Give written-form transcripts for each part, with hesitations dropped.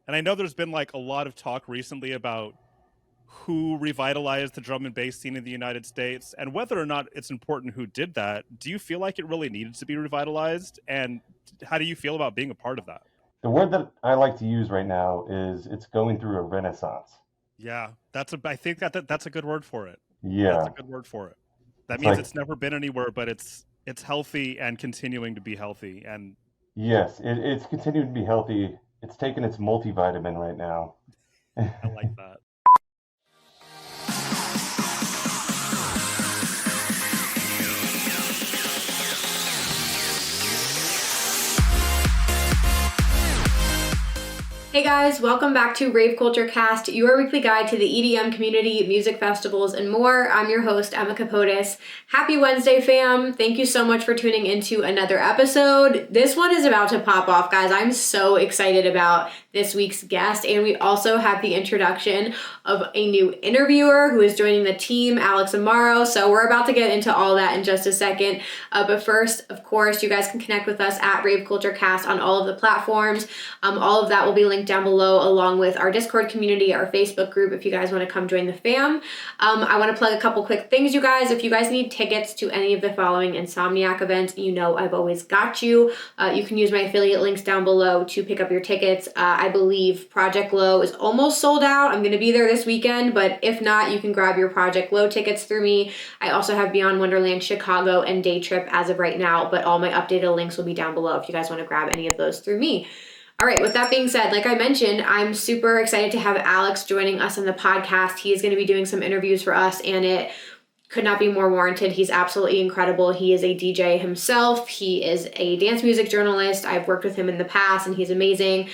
And I know there's been like a lot of talk recently about who revitalized the drum and bass scene in the United States and whether or not it's important who did that. Do you feel like it really needed to be revitalized? And how do you feel about being a part of that? The word that I like to use right now is it's going through a renaissance. Yeah, I think that's a good word for it. That's a Yeah, good word for it. That it's means like it's never been anywhere, but it's healthy and continuing to be healthy. And yes, it's continuing to be healthy. It's taking its multivitamin right now. I like that. Hey guys, welcome back to Rave Culture Cast, your weekly guide to the EDM community, music festivals, and more. I'm your host, Emma Capotis. Happy Wednesday, fam. Thank you so much for tuning into another episode. This one is about to pop off, guys. I'm so excited about this week's guest, and we also have the introduction of a new interviewer who is joining the team, Alex Amaro. So we're about to get into all that in just a second. But first, of course, you guys can connect with us at Rave Culture Cast on all of the platforms. All of that will be linked down below, along with our Discord community, our Facebook group, if you guys want to come join the fam. I want to plug a couple quick things, you guys. If you guys need tickets to any of the following Insomniac events, you know I've always got you. You can use my affiliate links down below to pick up your tickets. I believe Project Low is almost sold out. I'm going to be there this weekend, but if not, you can grab your Project Low tickets through me. I also have Beyond Wonderland Chicago and Day Trip as of right now, but all my updated links will be down below if you guys want to grab any of those through me. All right, with that being said, like I mentioned, I'm super excited to have Alex joining us on the podcast. He is going to be doing some interviews for us, and it could not be more warranted. He's absolutely incredible. He is a DJ himself. He is a dance music journalist. I've worked with him in the past, and he's amazing.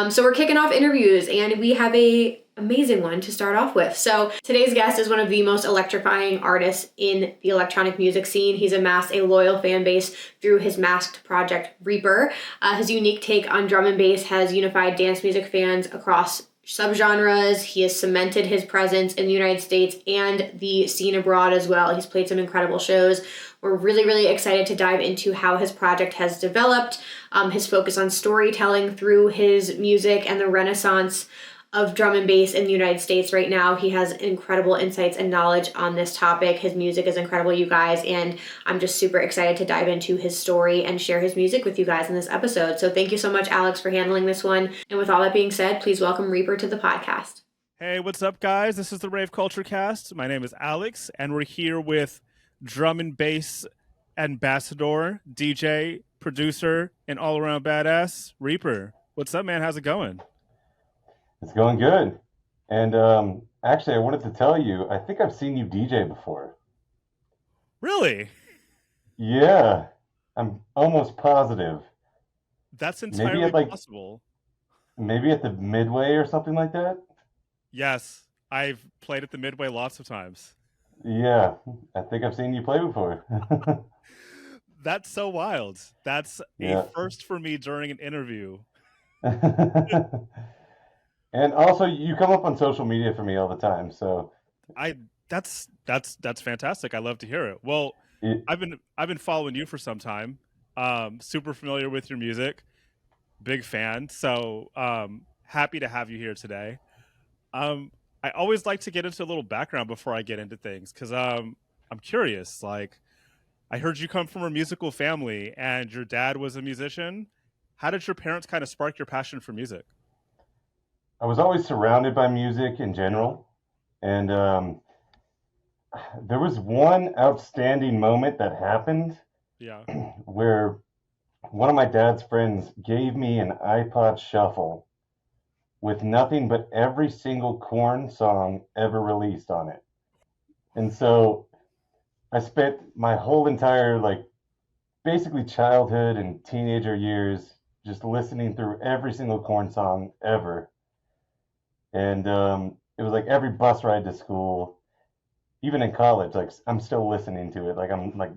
So we're kicking off interviews, and we have a amazing one to start off with. So today's guest is one of the most electrifying artists in the electronic music scene. He's amassed a loyal fan base through his masked project Reaper. His unique take on drum and bass has unified dance music fans across subgenres. He has cemented his presence in the United States and the scene abroad as well. He's played some incredible shows. We're really, really excited to dive into how his project has developed, his focus on storytelling through his music, and the renaissance of drum and bass in the United States right now. He has incredible insights and knowledge on this topic. His music is incredible, you guys, and I'm just super excited to dive into his story and share his music with you guys in this episode. So thank you so much, Alex, for handling this one. And with all that being said, please welcome Reaper to the podcast. Hey, what's up, guys? This is the Rave Culture Cast. My name is Alex, and we're here with drum and bass ambassador, DJ, producer, and all-around badass, Reaper. What's up, man? How's it going? It's going good. And actually, I wanted to tell you, I think I've seen you DJ before. Really? Yeah, I'm almost positive. That's Maybe entirely at like possible. maybe at the Midway or something like that. Yes, I've played at the Midway lots of times. Yeah, I think I've seen you play before. That's so wild. That's a Yeah. first for me during an interview. And also, you come up on social media for me all the time. So, I that's fantastic. I love to hear it. Well, it, I've been following you for some time. Super familiar with your music. Big fan. So happy to have you here today. I always like to get into a little background before I get into things because I'm curious. Like, I heard you come from a musical family and your dad was a musician. How did your parents kind of spark your passion for music? I was always surrounded by music in Yeah, general. And there was one outstanding moment that happened yeah. where one of my dad's friends gave me an iPod shuffle with nothing but every single Korn song ever released on it. And so I spent my whole entire, like, basically childhood and teenager years just listening through every single Korn song ever. And it was like every bus ride to school, even in college, like I'm still listening to it. Like I'm like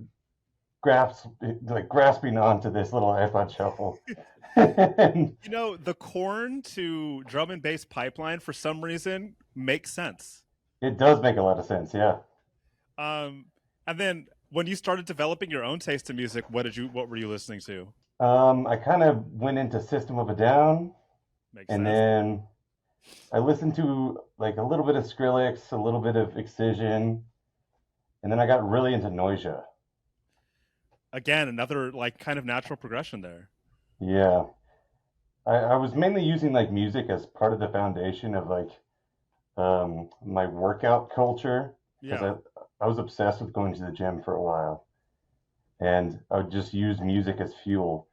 grasping onto this little iPod shuffle. And You know, the corn to drum and bass pipeline for some reason makes sense. it does make a lot of sense, yeah. Um, and then when you started developing your own taste in music, what were you listening to? I kind of went into System of a Down, Makes And sense. then I listened to like a little bit of Skrillex, a little bit of Excision, and then I got really into Noisia. Again, another like kind of natural progression there. Yeah. I was mainly using like music as part of the foundation of like my workout culture because Yeah. I was obsessed with going to the gym for a while, and I would just use music as fuel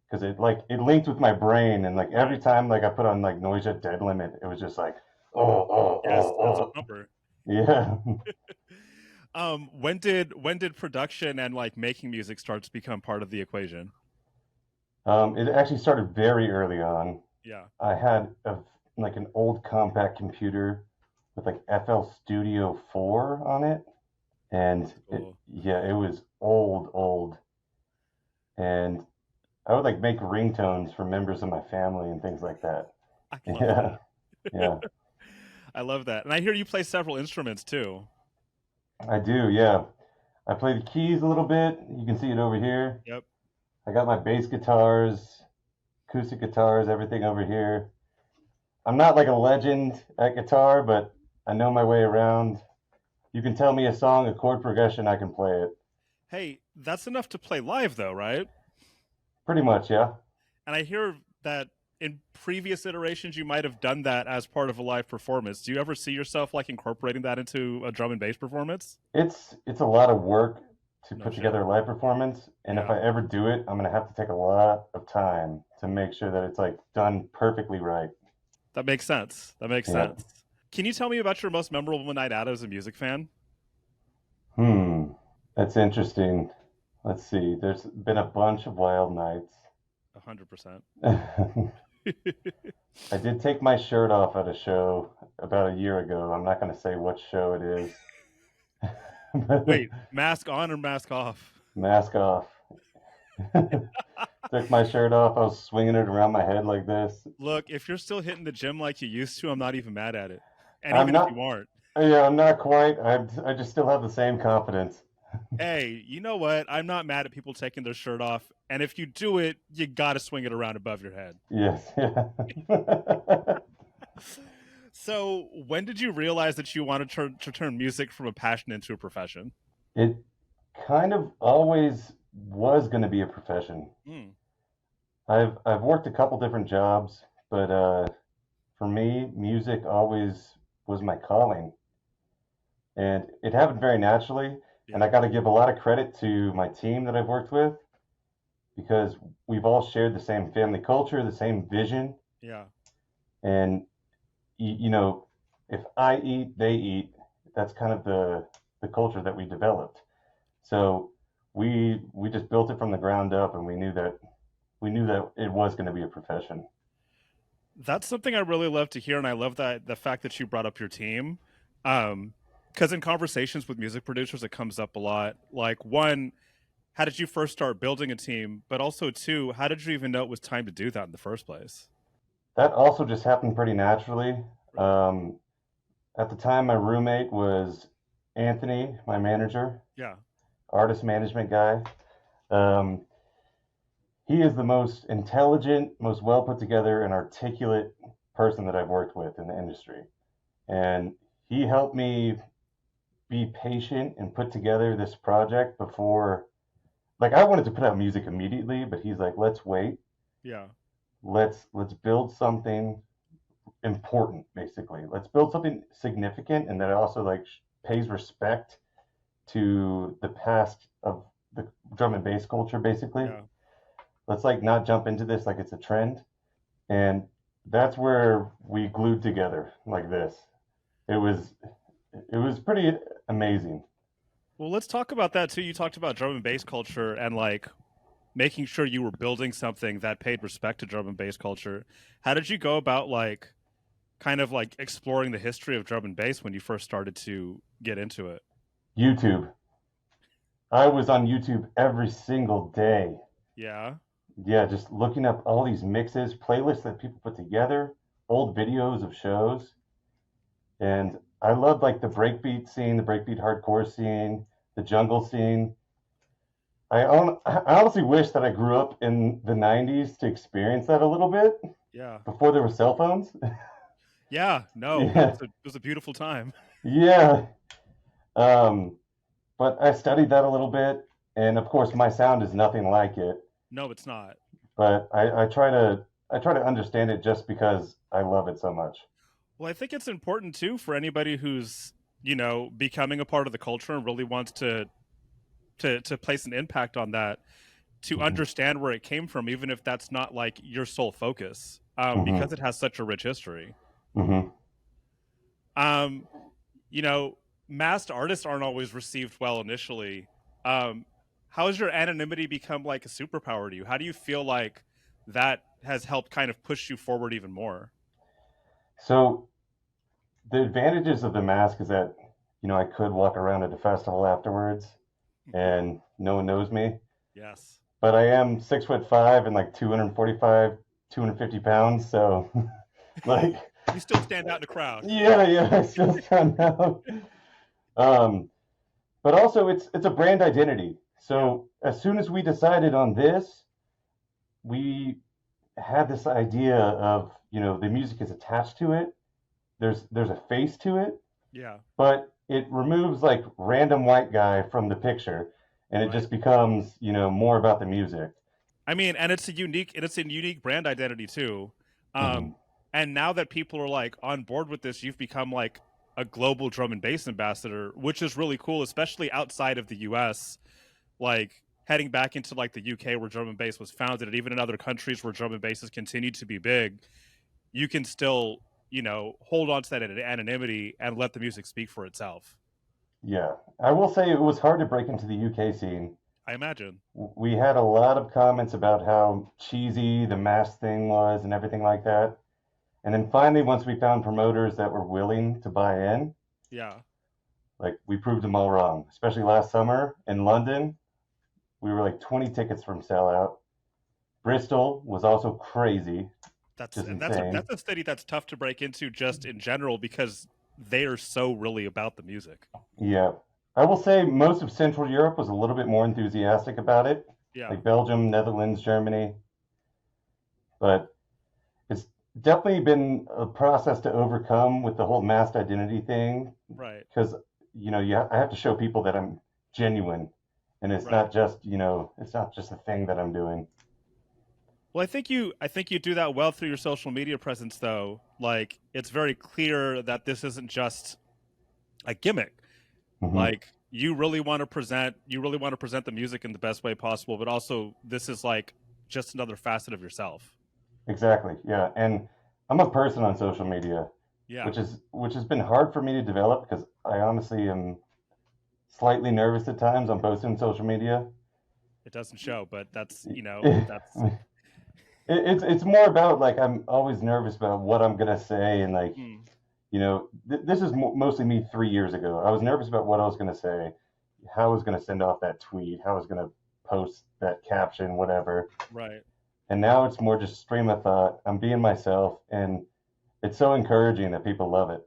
because it linked with my brain, and like every Right. time like I put on like Noisia Dead Limit, it was just like Yes, that's a oh pumper. yeah. When did production and like making music start to become part of the equation? It actually started very early on. Yeah. I had like an old compact computer with like FL Studio 4 on it, and it Cool. yeah, it was old, and I would like make ringtones for members of my family and things like that. I love Yeah, that. yeah, I love that. And I hear you play several instruments too. I do. Yeah, I play the keys a little bit. You can see it over here. Yep. I got my bass guitars, acoustic guitars, everything over here. I'm not like a legend at guitar, but I know my way around. You can tell me a song, a chord progression, I can play it. Hey, that's enough to play live though, right? Pretty much, yeah. And I hear that in previous iterations you might have done that as part of a live performance. Do you ever see yourself like incorporating that into a drum and bass performance? It's a lot of work to No put shit. together a live performance, and if Yeah. I ever do it, I'm gonna have to take a lot of time to make sure that it's like done perfectly right. That makes sense. That makes Yeah. sense. Can you tell me about your most memorable night out as a music fan? Hmm. That's interesting. Let's see. There's been a bunch of wild nights. 100%. I did take my shirt off at a show about a year ago. I'm not gonna say what show it is. Wait, mask on or mask off? Mask off. Took my shirt off. I was swinging it around my head like this. Look, if you're still hitting the gym like you used to, I'm not even mad at it. And I'm even if not. you aren't, Yeah, I'm not quite. I just still have the same confidence. hey, you know what? I'm not mad at people taking their shirt off. And if you do it, you got to swing it around above your head. Yes, yeah. So, when did you realize that you wanted to turn music from a passion into a profession? It kind of always was going to be a profession. Mm, I've worked a couple different jobs, but for me, music always was my calling, and it happened very naturally. And I yeah, got to give a lot of credit to my team that I've worked with because we've all shared the same family culture, the same vision, yeah. and you know, if I eat, they eat. That's kind of the culture that we developed. So we just built it from the ground up, and we knew that it was going to be a profession. That's something I really love to hear, and I love that the fact that you brought up your team. Because in conversations with music producers, it comes up a lot. Like, one, how did you first start building a team? But also, two, how did you even know it was time to do that in the first place? That also just happened pretty naturally. Really? Um, at the time, my roommate was Anthony, my manager, Yeah. artist management guy. Um, he is the most intelligent, most well put together, and articulate person that I've worked with in the industry. And he helped me be patient and put together this project before, like, I wanted to put out music immediately, but he's like, let's wait. Yeah. Let's build something important, basically. Let's build something significant and that also like pays respect to the past of the drum and bass culture, basically. Yeah. Let's like not jump into this like it's a trend. And that's where we glued together like this. It was it was pretty amazing. Well, let's talk about that too. You talked about drum and bass culture and like making sure you were building something that paid respect to drum and bass culture. How did you go about like kind of like exploring the history of drum and bass when you first started to get into it? YouTube. I was on YouTube every single day. Yeah. Yeah, just looking up all these mixes, playlists that people put together, old videos of shows. And I love like the breakbeat scene, the breakbeat hardcore scene, the jungle scene. I honestly wish that I grew up in the 90s to experience that a little bit. Yeah. before there were cell phones. Yeah. No, Yeah, it was a beautiful time. yeah. Um, but I studied that a little bit, and of course, my sound is nothing like it. No, it's not. But I try to understand it just because I love it so much. Well, I think it's important too for anybody who's, becoming a part of the culture and really wants to place an impact on that, to Hmm. understand where it came from, even if that's not like your sole focus, Hmm. because it has such a rich history. Hmm. Um, you know, masked artists aren't always received well initially. Um, how has your anonymity become like a superpower to you? How do you feel like that has helped kind of push you forward even more? So the advantages of the mask is that I could walk around at a festival afterwards Hmm. and no one knows me. Yes. But I am 6'5" and like 245, 250 pounds. So like, You still stand out in the crowd. yeah, I still stand out. Um, but also it's a brand identity. Yeah. So as soon as we decided on this, we had this idea of the music is attached to it. There's a face to it, Yeah. but it removes like random white guy from the picture, and it Right. just becomes more about the music. I mean, and it's a unique brand identity too. Hmm. Um, and now that people are like on board with this, you've become like a global drum and bass ambassador, which is really cool, especially outside of the US. Like heading back into like the UK where drum and bass was founded, and even in other countries where drum and bass has continued to be big, you can still, hold on to that anonymity and let the music speak for itself. Yeah, I will say it was hard to break into the UK scene. I imagine. We had a lot of comments about how cheesy the mask thing was and everything like that. And then finally, once we found promoters that were willing to buy in, Yeah. like we proved them all wrong. Especially last summer in London, we were like 20 tickets from sellout. Bristol was also crazy, That's just and that's a insane. that's a city that's tough to break into just in general because they are so really about the music. Yeah. I will say most of Central Europe was a little bit more enthusiastic about it, Yeah. like Belgium, Netherlands, Germany. But it's definitely been a process to overcome with the whole masked identity thing Right. because, I have to show people that I'm genuine and it's Right. not just, it's not just a thing that I'm doing. Well, I think you do that well through your social media presence though. Like it's very clear that this isn't just a gimmick. Hmm. Like you really want to present the music in the best way possible, but also this is like just another facet of yourself. Exactly. Yeah. And I'm a person on social media, Yeah. which has been hard for me to develop because I honestly am slightly nervous at times on posting on social media. It doesn't show, but that's, that's It's more about like I'm always nervous about what I'm gonna say and like mm, this is mostly me 3 years ago. I was nervous about what I was gonna say, how I was gonna send off that tweet, how I was gonna post that caption, whatever. right. And now it's more just stream of thought. I'm being myself, and it's so encouraging that people love it.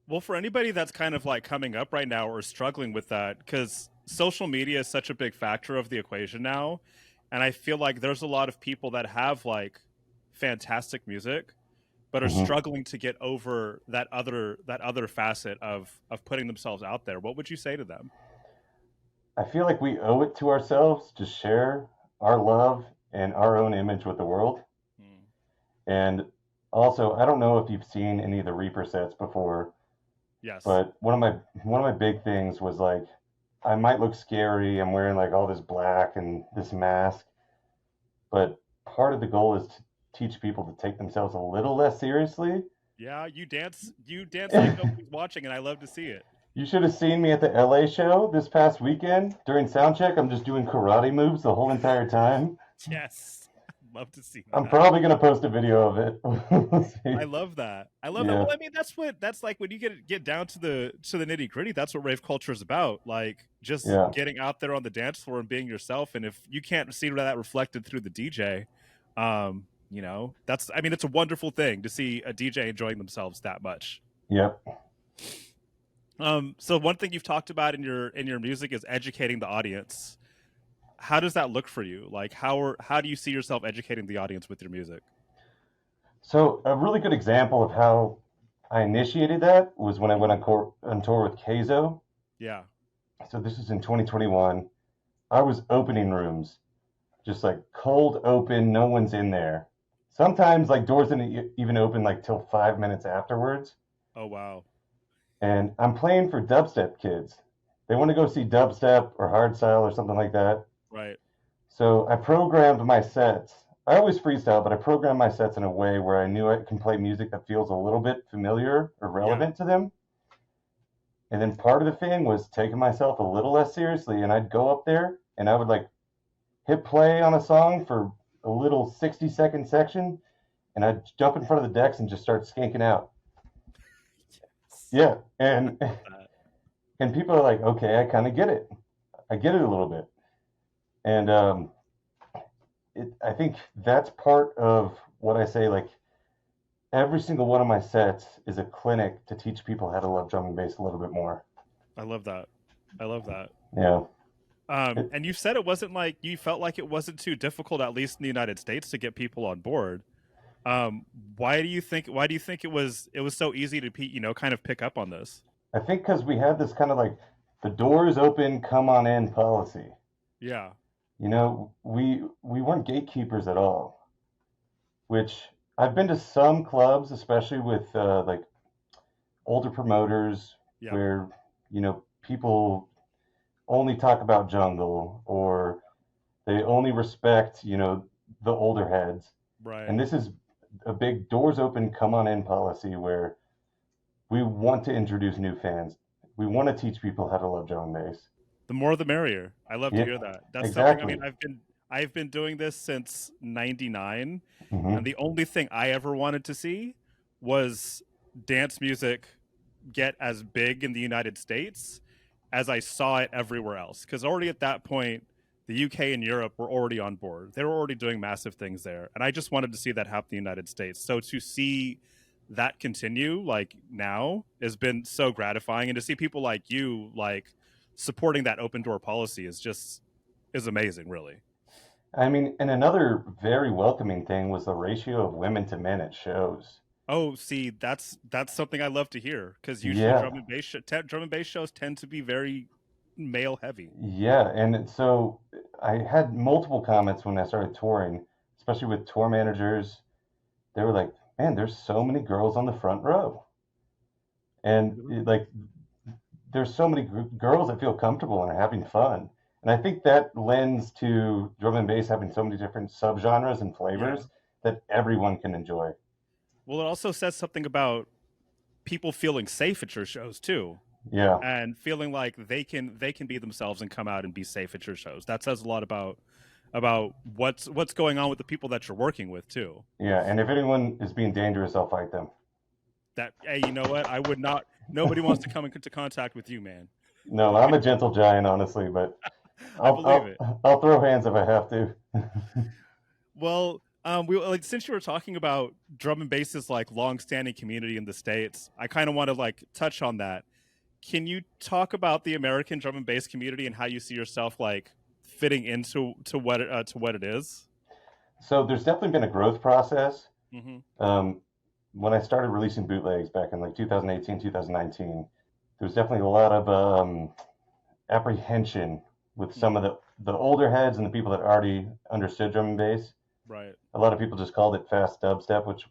Well, for anybody that's kind of like coming up right now or struggling with that, because social media is such a big factor of the equation now. And I feel like there's a lot of people that have like fantastic music, but are Hmm. struggling to get over that other facet of putting themselves out there. What would you say to them? I feel like we owe it to ourselves to share our love and our own image with the world. Hmm. And also, I don't know if you've seen any of the Reaper sets before, Yes. but one of my big things was like I might look scary. I'm wearing like all this black and this mask, but part of the goal is to teach people to take themselves a little less seriously. Yeah, you dance like nobody's watching, and I love to see it. You should have seen me at the LA show this past weekend during soundcheck. I'm just doing karate moves the whole entire time. Yes. Love to see I'm that. probably gonna post a video of it. We'll I see. love that. I love that. Yeah, Well, I mean, that's like when you get down to the nitty gritty. That's what rave culture is about. Like just yeah, getting out there on the dance floor and being yourself. And if you can't see that reflected through the DJ, that's, I mean, it's a wonderful thing to see a DJ enjoying themselves that much. yep. So one thing you've talked about in your music is educating the audience. How does that look for you? Like how do you see yourself educating the audience with your music? So a really good example of how I initiated that was when I went on tour with Keizo. Yeah. So this is in 2021. I was opening rooms, just like cold open, no one's in there. Sometimes like doors didn't even open like till 5 minutes afterwards. Oh wow. And I'm playing for dubstep kids. They want to go see dubstep or hardstyle or something like that. Right. So I programmed my sets. I always freestyle, but I programmed my sets in a way where I knew I can play music that feels a little bit familiar or Yeah. relevant to them. And then part of the thing was taking myself a little less seriously, and I'd go up there and I would like hit play on a song for a little 60-second section, and I'd jump in front of the decks and just start skanking out. Yes. Yeah, I and love that. and people are like, okay, I kind of get it. I get it a little bit, and I think that's part of what I say. Like every single one of my sets is a clinic to teach people how to love drum and bass a little bit more. I love that. I love that. Yeah. It, And you said it wasn't like you felt like it wasn't too difficult, at least in the United States, to get people on board. Um, why do you think it was so easy to kind of pick up on this? I think because we had this kind of like the doors open, come on in policy. Yeah. We weren't gatekeepers at all, which I've been to some clubs, especially with like older promoters, Yep. where people only talk about jungle or they only respect the older heads, Right. and this is a big doors open, come on in policy where we want to introduce new fans. We want to teach people how to love drum and bass. The more the merrier. I love to Yeah, hear that. That's something, I mean, exactly. I've been doing this since 99, and Hmm. the only thing I ever wanted to see was dance music get as big in the United States as I saw it everywhere else. Because already at that point, the UK and Europe were already on board. They were already doing massive things there. And I just wanted to see that happen in the United States. So to see that continue like now has been so gratifying. And to see people like you like supporting that open door policy is amazing, really. I mean, and another very welcoming thing was the ratio of women to men at shows. Oh, see, that's something I love to hear because usually Yeah, drum and bass shows tend to be very male heavy. yeah. And so I had multiple comments when I started touring, especially with tour managers. They were like, man, there's so many girls on the front row. And like, there's so many girls that feel comfortable and are having fun. And I think that lends to drum and bass having so many different subgenres and Yeah. flavors that everyone can enjoy. Well, it also says something about people feeling safe at your shows too, Yeah, and feeling like they can be themselves and come out and be safe at your shows. That says a lot about what's going on with the people that you're working with too. yeah. And if anyone is being dangerous, I'll fight them. That, hey, you know what? I would not. Nobody wants to come into contact with you, man. No, I'm a gentle giant, honestly, but I I'll believe it. I'll throw hands if I have to. Well, we like since you were talking about drum and bass's like long-standing community in the states, I kind of want to like touch on that. Can you talk about the American drum and bass community and how you see yourself like fitting into to what it is? So there's definitely been a growth process. Mm-hmm. Um, when I started releasing bootlegs back in like 2018, 2019, there was definitely a lot of apprehension with some of Mm-hmm. the older heads and the people that already understood drum and bass. Right. A lot of people just called it fast dubstep, which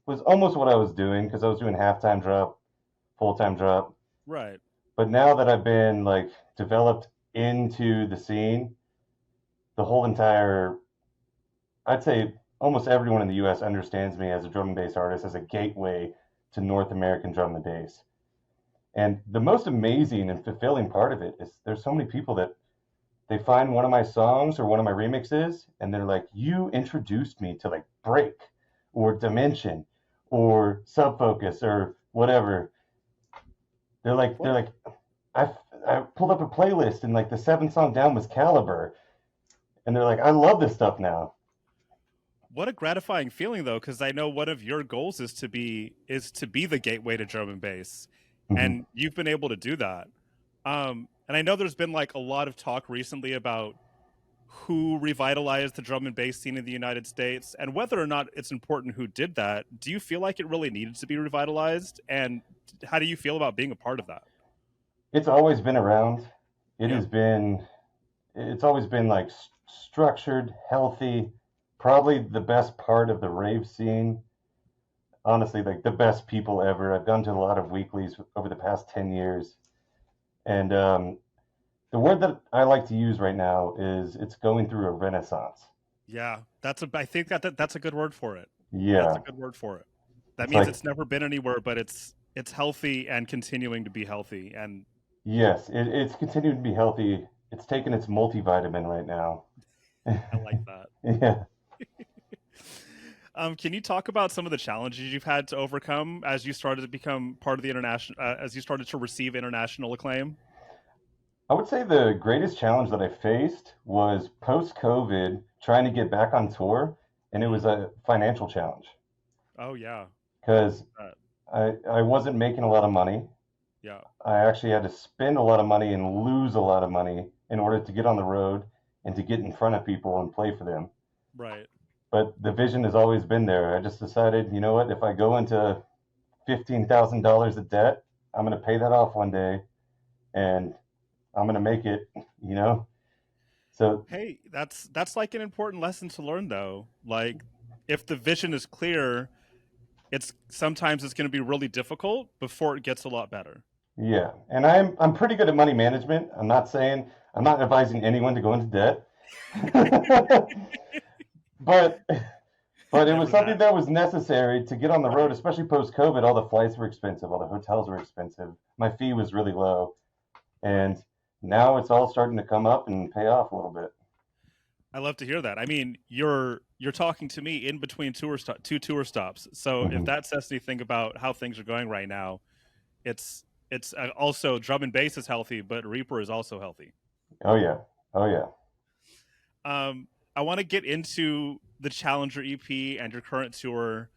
was almost what I was doing because I was doing halftime drop, full time drop. Right. But now that I've been like developed into the scene, the whole entire, I'd say almost everyone in the US understands me as a drum and bass artist, as a gateway to North American drum and bass. And the most amazing and fulfilling part of it is there's so many people that they find one of my songs or one of my remixes and they're like, you introduced me to like break or dimension or subfocus or whatever. What They're like, I I pulled up a playlist and like the seventh song down was Caliber, and they're like, I love this stuff now. what a gratifying feeling though, because I know one of your goals is to be the gateway to drum and bass, Hmm. and you've been able to do that. And I know there's been like a lot of talk recently about who revitalized the drum and bass scene in the United States, and whether or not it's important who did that. Do you feel like it really needed to be revitalized, and how do you feel about being a part of that? It's always been around. It Yeah. has been, it's always been like structured, healthy, probably the best part of the rave scene. Honestly, like the best people ever. I've gone to a lot of weeklies over the past 10 years. And the word that I like to use right now is it's going through a renaissance. Yeah, I think that's a good word for it. That's a Yeah. good word for it. That It's means like, it's never been anywhere, but it's healthy and continuing to be healthy. And yes, it's continuing to be healthy. It's taking its multivitamin right now. I like that. Yeah. Can you talk about some of the challenges you've had to overcome as you started to become part of the international, as you started to receive international acclaim? I would say the greatest challenge that I faced was post COVID trying to get back on tour, and it was Mm. a financial challenge Oh yeah, because uh, I wasn't making a lot of money. yeah, I actually had to spend a lot of money and lose a lot of money in order to get on the road and to get in front of people and play for them. right. But the vision has always been there. I just decided, you know what, if I go into $15,000 of debt, I'm going to pay that off one day and I'm going to make it, you know? So, Hey, that's like an important lesson to learn though. Like, if the vision is clear, it's sometimes it's going to be really difficult before it gets a lot better. yeah. And I'm pretty good at money management. I'm not advising anyone to go into debt. but But it was Never something that. that was necessary to get on the road, Right. especially post COVID. All the flights were expensive, all the hotels were expensive. My fee was really low, Right. and now it's all starting to come up and pay off a little bit. I love to hear that. I mean, you're talking to me in between two tour stops. So if Hmm. that says anything about how things are going right now, it's also drum and bass is healthy, but Reaper is also healthy. Oh yeah, oh yeah. I want to get into the Challenger EP and your current tour,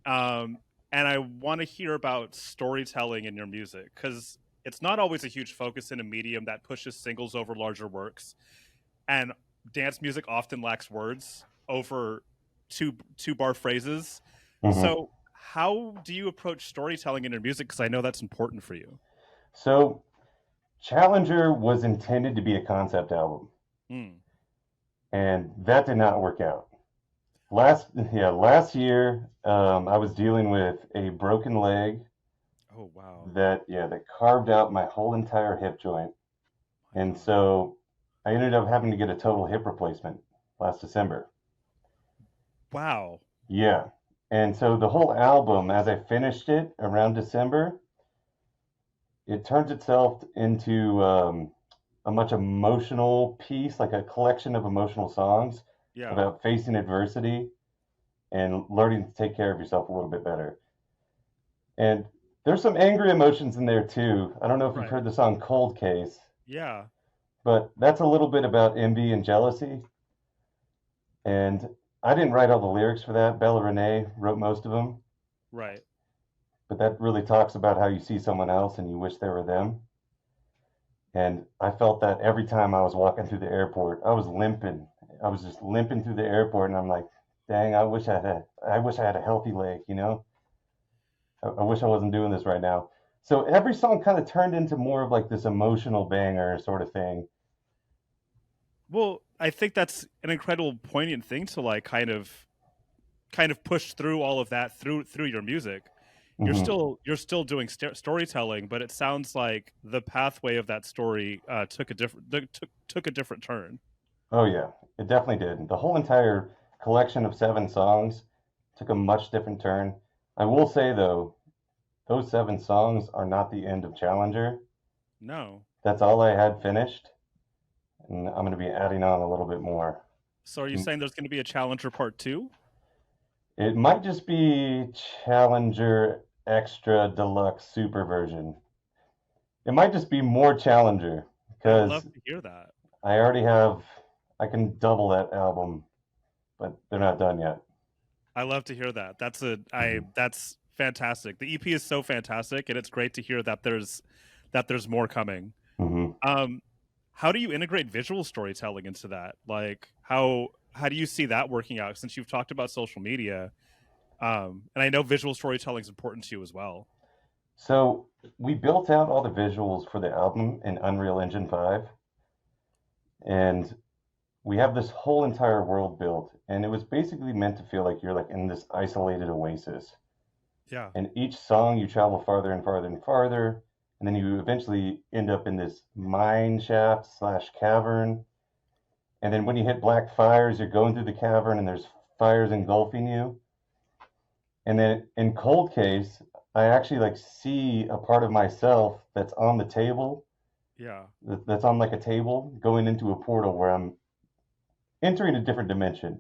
um, and I want to hear about storytelling in your music because it's not always a huge focus in a medium that pushes singles over larger works, and dance music often lacks words over two bar phrases. Hmm. So, how do you approach storytelling in your music? Because I know that's important for you. So Challenger was intended to be a concept album, Mm. and that did not work out. Last year, I was dealing with a broken leg Oh wow, that carved out my whole entire hip joint. my And God, so I ended up having to get a total hip replacement last December. wow, Yeah. And so the whole album, as I finished it around December, it turns itself into a much emotional piece, like a collection of emotional songs yeah, about facing adversity and learning to take care of yourself a little bit better. And there's some angry emotions in there too. I don't know if you've right, heard the song Cold Case, yeah, but that's a little bit about envy and jealousy. And I didn't write all the lyrics for that. Bella Renee wrote most of them, right. but that really talks about how you see someone else and you wish they were them. And I felt that every time I was walking through the airport. I was limping. I was just limping through the airport, and I'm like, dang, I wish I had a healthy leg. I wish I wasn't doing this right now. So every song kind of turned into more of like this emotional banger sort of thing. Well, I think that's an incredible poignant thing to like kind of push through all of that through your music. Hmm. You're still doing storytelling, but it sounds like the pathway of that story took a different turn. Oh yeah, it definitely did. The whole entire collection of 7 songs took a much different turn. I will say though, those 7 songs are not the end of Challenger. No. That's all I had finished, and I'm going to be adding on a little bit more. So are you saying there's going to be a Challenger part 2? It might just be Challenger Extra Deluxe Super version. It might just be more Challenger I'd love because to hear that. I already have, I can double that album, but they're not done yet. I love to hear that. Hmm. That's fantastic. The EP is so fantastic and it's great to hear that there's more coming. Hmm. Um how do you integrate visual storytelling into that? Like how do you see that working out? Since you've talked about social media, and I know visual storytelling is important to you as well. So we built out all the visuals for the album in Unreal Engine 5, and we have this whole entire world built, and it was basically meant to feel like you're like in this isolated oasis. Yeah, And each song you travel farther and farther and farther, and then you eventually end up in this mine shaft slash cavern. And then when you hit black fires, you're going through the cavern and there's fires engulfing you. And then in Cold Case, I actually like see a part of myself that's on the table, yeah. that's on like a table going into a portal where I'm entering a different dimension.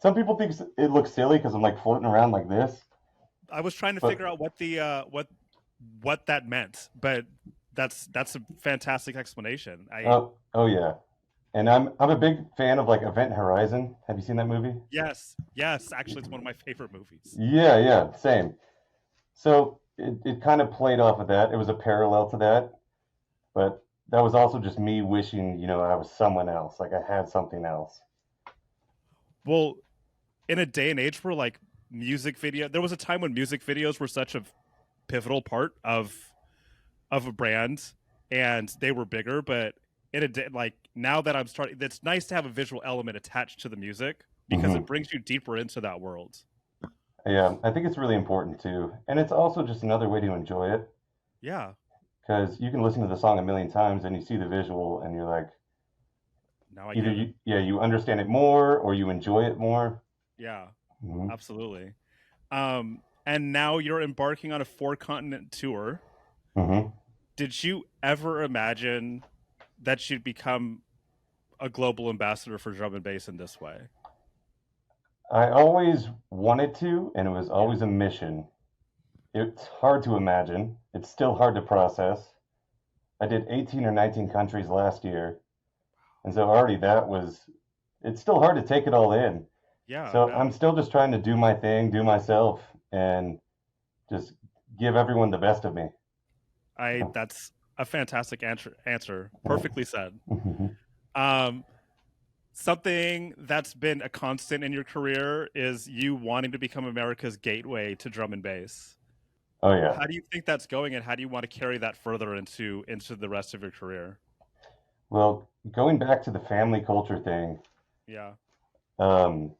Some people think it looks silly because I'm like floating around like this, I was trying to but figure out what the what that meant, but that's a fantastic explanation. I oh yeah. And I'm a big fan of like Event Horizon. Have you seen that movie? Yes, yes, actually, it's one of my favorite movies. Yeah, yeah, same. So it kind of played off of that. It was a parallel to that, but that was also just me wishing, I was someone else, like I had something else. Well, in a day and age where like music video, there was a time when music videos were such a pivotal part of a brand, and they were bigger. But in a day, like now that I'm starting, it's nice to have a visual element attached to the music because it Hmm. brings you deeper into that world. Yeah, I think it's really important too. And it's also just another way to enjoy it Yeah, because you can listen to the song a million times and you see the visual and you're like, now I either get it. you understand it more or you enjoy it more. Yeah, Hmm. absolutely. And now you're embarking on a four continent tour. Hmm. Did you ever imagine that you'd become a global ambassador for drum and bass in this way? I always wanted to, and it was Yeah. always a mission. It's hard to imagine. It's still hard to process. I did 18 or 19 countries last year, and so already it's still hard to take it all in. Yeah, I So bet. I'm still just trying to do my thing, do myself, and just give everyone the best of me. I That's a fantastic answer. Perfectly said. Um Something that's been a constant in your career is you wanting to become America's gateway to drum and bass. Oh yeah. How do you think that's going, and how do you want to carry that further into the rest of your career? Well, going back to the family culture thing, Yeah. um,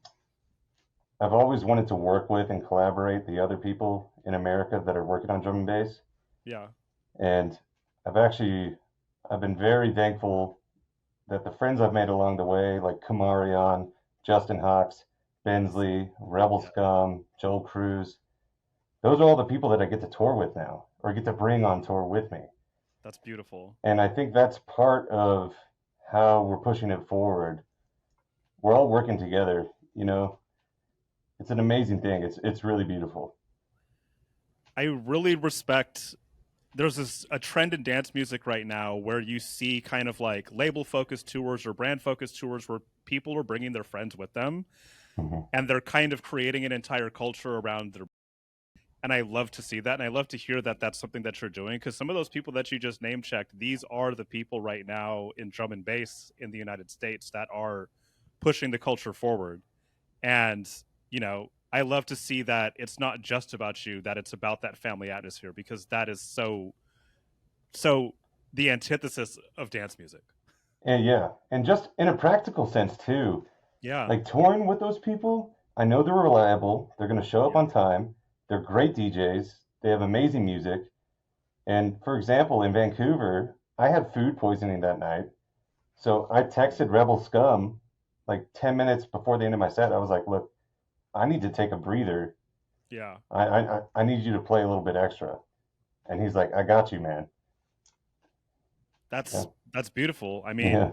I've always wanted to work with and collaborate the other people in America that are working on drum and bass. Yeah. And I've actually I've been very thankful that the friends I've made along the way, like Kamarion, Justin Hawks, Bensley, Rebel Yeah. Scum, Joel Cruz, those are all the people that I get to tour with now, or get to bring on tour with me. That's beautiful. And I think that's part of how we're pushing it forward. We're all working together, you know. It's an amazing thing. It's really beautiful. I really respect there's a trend in dance music right now where you see kind of like label focused tours or brand focused tours where people are bringing their friends with them, Hmm. and they're kind of creating an entire culture around their, and I love to see that, and I love to hear that that's something that you're doing, because some of those people that you just name checked, these are the people right now in drum and bass in the United States that are pushing the culture forward. And I love to see that it's not just about you, that it's about that family atmosphere, because that is so the antithesis of dance music. And yeah, and just in a practical sense too, Yeah, like touring with those people, I know they're reliable. They're going to show up yeah, on time. They're great DJs. They have amazing music. And for example, in Vancouver, I had food poisoning that night. So I texted Rebel Scum like 10 minutes before the end of my set. I was like, look, I need to take a breather. yeah. I need you to play a little bit extra. And he's like, I got you, man. Yeah. That's beautiful. I mean, Yeah.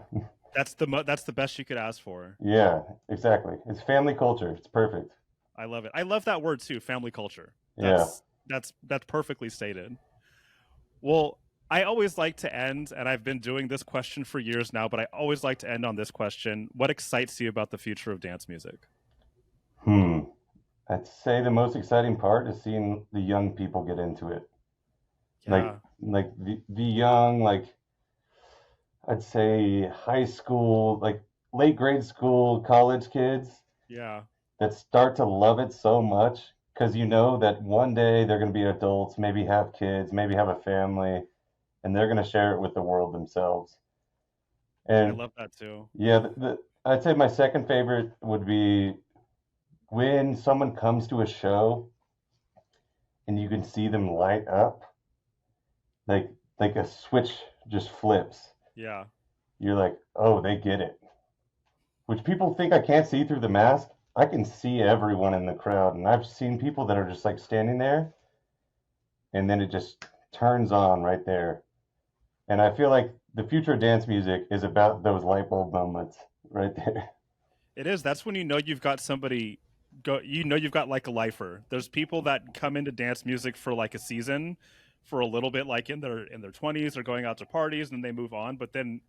that's the best you could ask for. Yeah, exactly. It's family culture. It's perfect. I love it. I love that word too, family culture. Yeah. That's perfectly stated. Well, I always like to end, and I've been doing this question for years now, but I always like to end on this question. What excites you about the future of dance music? Hmm. I'd say the most exciting part is seeing the young people get into it. Like Yeah, like the young, like I'd say high school, like late grade school, college kids Yeah. that start to love it so much because you know that one day they're going to be adults, maybe have kids, maybe have a family, and they're going to share it with the world themselves. I And love that too. yeah, I'd say my second favorite would be when someone comes to a show and you can see them light up, like a switch just flips. Yeah. You're like, oh, they get it. Which people think I can't see through the mask. I can see everyone in the crowd, and I've seen people that are just like standing there, and then it just turns on right there. And I feel like the future of dance music is about those light bulb moments right there. It is. That's when you know you've got somebody you've got like a lifer. There's people that come into dance music for like a season, for a little bit, like in their 20s or going out to parties, and then they move on. But then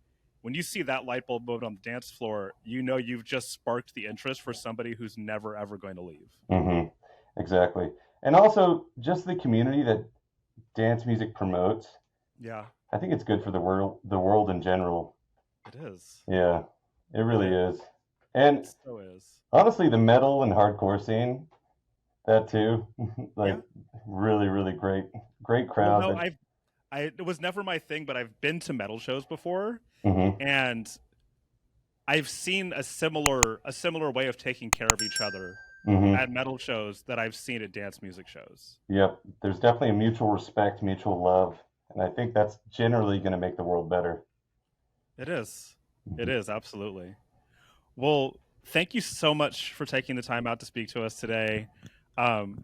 when you see that light bulb moment on the dance floor, you know you've just sparked the interest for somebody who's never ever going to leave. Hmm. Exactly. And also just the community that dance music promotes. Yeah, I think it's good for the world in general. it is. Yeah, it It really is. is. It And so is. honestly, the metal and hardcore scene, that too, like Yeah. really, really great Well, crowd. no, That, it was never my thing, but I've been to metal shows before, hmm. and I've seen a similar way of taking care of each other Hmm. at metal shows that I've seen at dance music shows. Yep. There's definitely a mutual respect, mutual love, and I think that's generally going to make the world better. It is. It Mhm. is, absolutely. Well, thank you so much for taking the time out to speak to us today.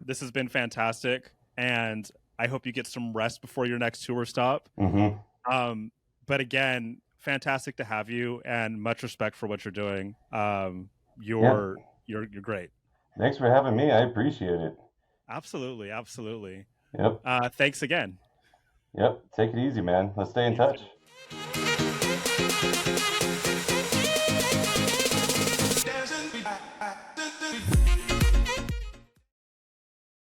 This has been fantastic, and I hope you get some rest before your next tour stop. Mhm. Um, but again, fantastic to have you, and much respect for what you're doing. Yeah. You're great. Thanks for having me. I appreciate it. Absolutely, absolutely. Yep. Thanks again. Yep. Take it easy, man. Let's stay in You touch. too. Dancing,